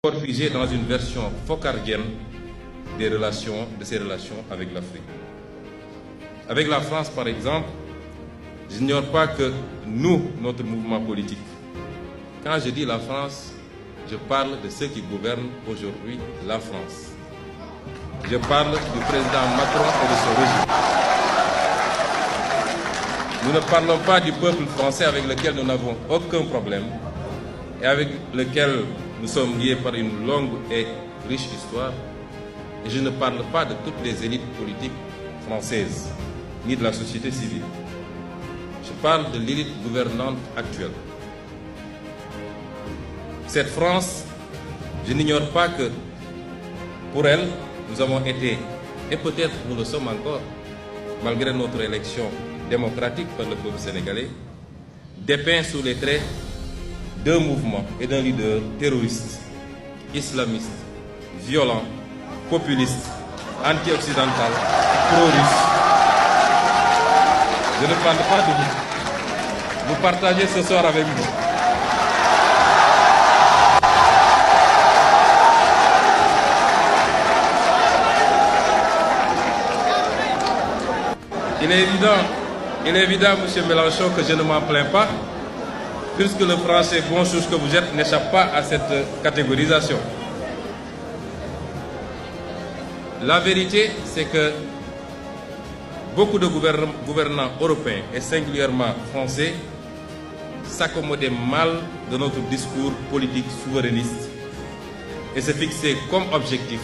encore figé dans une version focardienne de ces relations avec l'Afrique. Avec la France, par exemple, j'ignore pas que nous, notre mouvement politique, quand je dis la France, je parle de ceux qui gouvernent aujourd'hui la France. Je parle du président Macron et de son régime. Nous ne parlons pas du peuple français avec lequel nous n'avons aucun problème et avec lequel nous sommes liés par une longue et riche histoire. Et je ne parle pas de toutes les élites politiques françaises, ni de la société civile. Je parle de l'élite gouvernante actuelle. Cette France, je n'ignore pas que pour elle, nous avons été, et peut-être nous le sommes encore, malgré notre élection démocratique par le peuple sénégalais, dépeints sous les traits d'un mouvement et d'un leader terroriste, islamiste, violent, populiste, anti-occidental, pro-russe. Je ne parle pas de vous. Vous partagez ce soir avec nous. Il est évident, M. Mélenchon, que je ne m'en plains pas, puisque le français bon chose que vous êtes n'échappe pas à cette catégorisation. La vérité, c'est que beaucoup de gouvernants européens, et singulièrement français, s'accommodaient mal de notre discours politique souverainiste et se fixaient comme objectif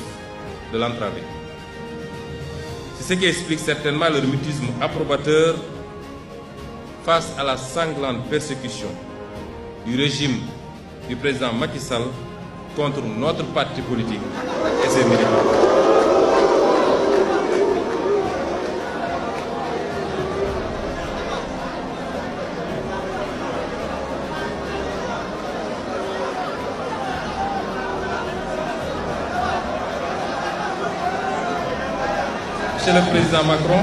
de l'entraver. C'est ce qui explique certainement leur mutisme approbateur face à la sanglante persécution du régime du président Macky Sall contre notre parti politique et ses militants. Monsieur le Président Macron,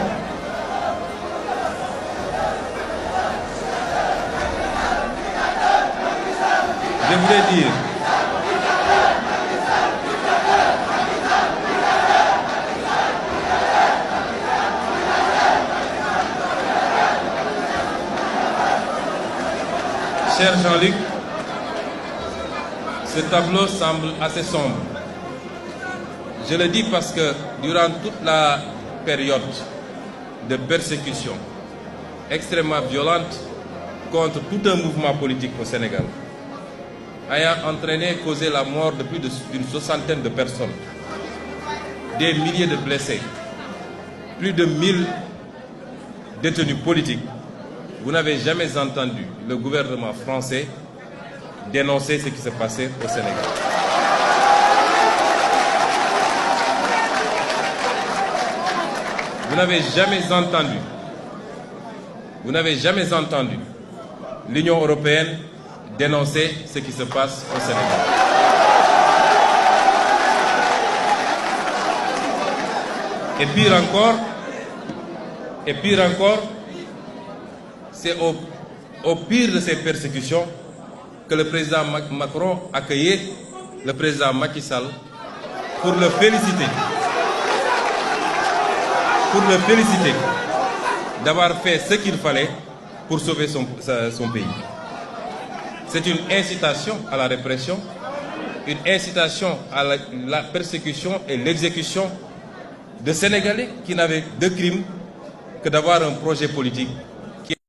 je voulais dire cher Jean-Luc, ce tableau semble assez sombre. Je le dis parce que durant toute la période de persécution extrêmement violente contre tout un mouvement politique au Sénégal, ayant entraîné et causé la mort de plus d'une soixantaine de personnes, des milliers de blessés, plus de 1000 détenus politiques, vous n'avez jamais entendu le gouvernement français dénoncer ce qui se passait au Sénégal. Vous n'avez jamais entendu l'Union européenne dénoncer ce qui se passe au Sénégal. Et pire encore, c'est au pire de ces persécutions que le président Macron accueillait le président Macky Sall pour le féliciter d'avoir fait ce qu'il fallait pour sauver son pays. C'est une incitation à la répression, une incitation à la persécution et l'exécution de Sénégalais qui n'avaient de crime que d'avoir un projet politique